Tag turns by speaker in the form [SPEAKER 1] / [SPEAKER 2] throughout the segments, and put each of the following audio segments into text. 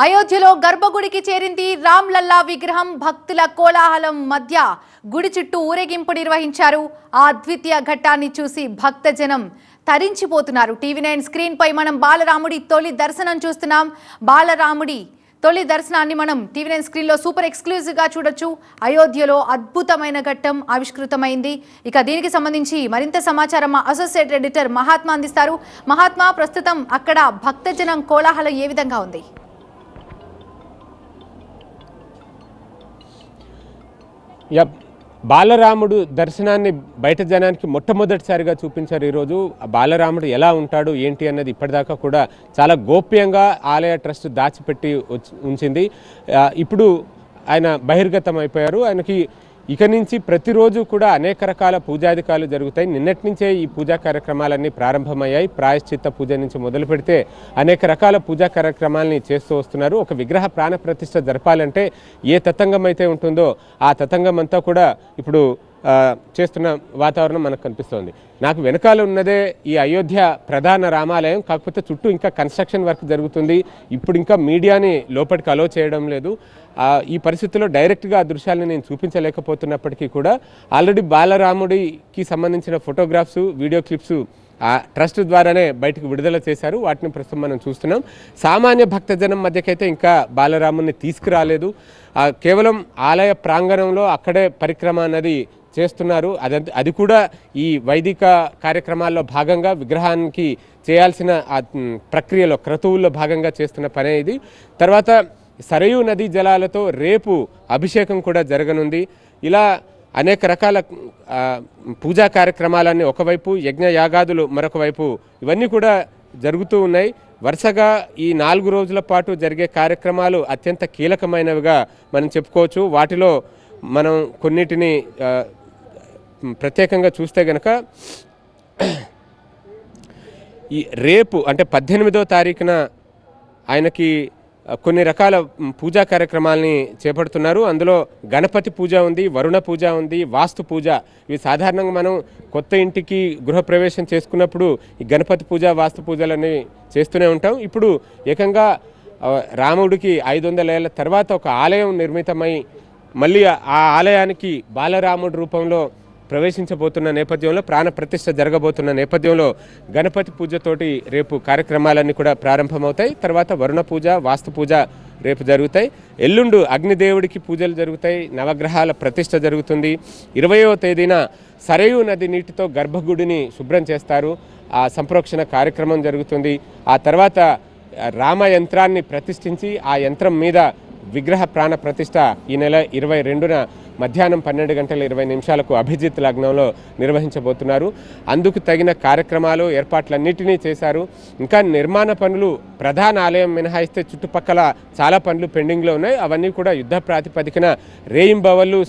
[SPEAKER 1] అయోధ్యలో గర్భగుడికి చేరింది రామ్లల్లా విగ్రహం. భక్తుల కోలాహలం మధ్య గుడి చుట్టూ ఊరేగింపు నిర్వహించారు. ఆ అద్వితీయ ఘట్టాన్ని చూసి భక్తజనం తరించిపోతున్నారు. టీవీ9 స్క్రీన్ పై మనం బాలరాముడి తొలి దర్శనం చూస్తున్నాం. బాలరాముడి తొలి దర్శనాన్ని మనం టీవీ9 స్క్రీన్ లో సూపర్ ఎక్స్క్లూజివ్ గా చూడొచ్చు. అయోధ్యలో అద్భుతమైన ఘట్టం ఆవిష్కృతమైంది. ఇక దీనికి సంబంధించి మరింత సమాచారం మా అసోసియేట్ ఎడిటర్ మహాత్మా అందిస్తారు. మహాత్మా, ప్రస్తుతం అక్కడ భక్తజనం కోలాహలం ఏ విధంగా ఉంది?
[SPEAKER 2] బాలరాముడు దర్శనాన్ని బయట జనానికి మొట్టమొదటిసారిగా చూపించారు. ఈరోజు బాలరాముడు ఎలా ఉంటాడు ఏంటి అన్నది ఇప్పటిదాకా కూడా చాలా గోప్యంగా ఆలయ ట్రస్ట్ దాచిపెట్టి ఉంచింది. ఇప్పుడు ఆయన బహిర్గతం అయిపోయారు. ఆయనకి ఇక నుంచి ప్రతిరోజు కూడా అనేక రకాల పూజాధికాలు జరుగుతాయి. నిన్నటి నుంచే ఈ పూజా కార్యక్రమాలన్నీ ప్రారంభమయ్యాయి. ప్రాయశ్చిత్త పూజ నుంచి మొదలు పెడితే అనేక రకాల పూజా కార్యక్రమాలని చేస్తూ వస్తున్నారు. ఒక విగ్రహ ప్రాణ ప్రతిష్ఠ జరపాలంటే ఏ తతంగం అయితే ఉంటుందో ఆ తతంగం అంతా కూడా ఇప్పుడు చేస్తున్న వాతావరణం మనకు కనిపిస్తోంది. నాకు వెనకాల ఉన్నదే ఈ అయోధ్య ప్రధాన రామాలయం. కాకపోతే చుట్టూ ఇంకా కన్స్ట్రక్షన్ వర్క్ జరుగుతుంది. ఇప్పుడు ఇంకా మీడియాని లోపలికి అలో చేయడం లేదు. ఈ పరిస్థితుల్లో డైరెక్ట్గా ఆ దృశ్యాలను నేను చూపించలేకపోతున్నప్పటికీ కూడా ఆల్రెడీ బాలరాముడికి సంబంధించిన ఫోటోగ్రాఫ్స్, వీడియో క్లిప్స్ ఆ ట్రస్ట్ ద్వారానే బయటకు విడుదల చేశారు. వాటిని ప్రస్తుతం మనం చూస్తున్నాం. సామాన్య భక్తజనం మధ్యకైతే ఇంకా బాలరాముని తీసుకురాలేదు. కేవలం ఆలయ ప్రాంగణంలో అక్కడే పరిక్రమ అన్నది చేస్తున్నారు. అది కూడా ఈ వైదిక కార్యక్రమాల్లో భాగంగా విగ్రహానికి చేయాల్సిన ప్రక్రియలో క్రతువుల్లో భాగంగా చేస్తున్న పనే ఇది. తర్వాత సరయూ నదీ జలాలతో రేపు అభిషేకం కూడా జరగనుంది. ఇలా అనేక రకాల పూజా కార్యక్రమాలన్నీ ఒకవైపు, యజ్ఞ యాగాదులు మరొక వైపు, ఇవన్నీ కూడా జరుగుతూ ఉన్నాయి. వరుసగా ఈ 4 రోజుల పాటు జరిగే కార్యక్రమాలు అత్యంత కీలకమైనవిగా మనం చెప్పుకోవచ్చు. వాటిలో మనం కొన్నిటిని ప్రత్యేకంగా చూస్తే గనక ఈ రేపు అంటే 18వ తారీఖున ఆయనకి కొన్ని రకాల పూజా కార్యక్రమాలని చేపడుతున్నారు. అందులో గణపతి పూజ ఉంది, వరుణ పూజ ఉంది, వాస్తు పూజ. ఇవి సాధారణంగా మనం కొత్త ఇంటికి గృహప్రవేశం చేసుకున్నప్పుడు ఈ గణపతి పూజ, వాస్తు పూజలని చేస్తూనే ఉంటాం. ఇప్పుడు ఏకంగా రాముడికి 500 ఏళ్ల తర్వాత ఒక ఆలయం నిర్మితమై మళ్ళీ ఆ ఆలయానికి బాలరాముడి రూపంలో ప్రవేశించబోతున్న నేపథ్యంలో, ప్రాణ ప్రతిష్ఠ జరగబోతున్న నేపథ్యంలో గణపతి పూజతోటి రేపు కార్యక్రమాలన్నీ కూడా ప్రారంభమవుతాయి. తర్వాత వరుణ పూజ, వాస్తు పూజ రేపు జరుగుతాయి. ఎల్లుండు అగ్నిదేవుడికి పూజలు జరుగుతాయి. నవగ్రహాల ప్రతిష్ఠ జరుగుతుంది. 20వ తేదీన సరయూ నది నీటితో గర్భగుడిని శుభ్రం చేస్తారు. ఆ సంప్రోక్షణ కార్యక్రమం జరుగుతుంది. ఆ తర్వాత రామ యంత్రాన్ని ప్రతిష్ఠించి ఆ యంత్రం మీద విగ్రహ ప్రాణ ప్రతిష్ఠ ఈ నెల 22న మధ్యాహ్నం 12:20 అభిజిత్ లగ్నంలో నిర్వహించబోతున్నారు. అందుకు తగిన కార్యక్రమాలు, ఏర్పాట్లన్నిటినీ చేశారు. ఇంకా నిర్మాణ పనులు ప్రధాన ఆలయం మినహాయిస్తే చుట్టుపక్కల చాలా పనులు పెండింగ్లో ఉన్నాయి. అవన్నీ కూడా యుద్ధ ప్రాతిపదికన రేయింబవళ్ళు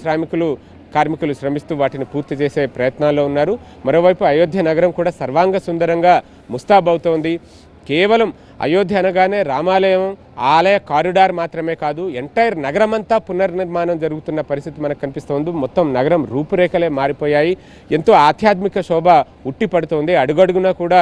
[SPEAKER 2] కార్మికులు శ్రమిస్తూ వాటిని పూర్తి చేసే ప్రయత్నాల్లో ఉన్నారు. మరోవైపు అయోధ్య నగరం కూడా సర్వాంగ సుందరంగా ముస్తాబవుతోంది. కేవలం అయోధ్య అనగానే రామాలయం, ఆలయ కారిడార్ మాత్రమే కాదు, ఎంటైర్ నగరమంతా పునర్నిర్మాణం జరుగుతున్న పరిస్థితి మనకు కనిపిస్తోంది. మొత్తం నగరం రూపురేఖలే మారిపోయాయి. ఎంతో ఆధ్యాత్మిక శోభ ఉట్టిపడుతోంది. అడుగడుగునా కూడా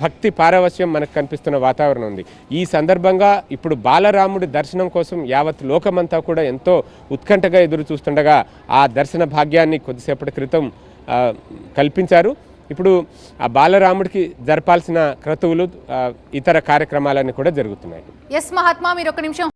[SPEAKER 2] భక్తి పారవశ్యం మనకు కనిపిస్తున్న వాతావరణం ఉంది. ఈ సందర్భంగా ఇప్పుడు బాలరాముడి దర్శనం కోసం యావత్ లోకమంతా కూడా ఎంతో ఉత్కంఠగా ఎదురు చూస్తుండగా ఆ దర్శన భాగ్యాన్ని కొద్దిసేపటి క్రితం కల్పించారు. ఇప్పుడు ఆ బాలరాముడికి జరపాల్సిన క్రతువులు, ఇతర కార్యక్రమాలన్నీ కూడా జరుగుతున్నాయి.
[SPEAKER 1] ఎస్ మహాత్మా, మీరు ఒక నిమిషం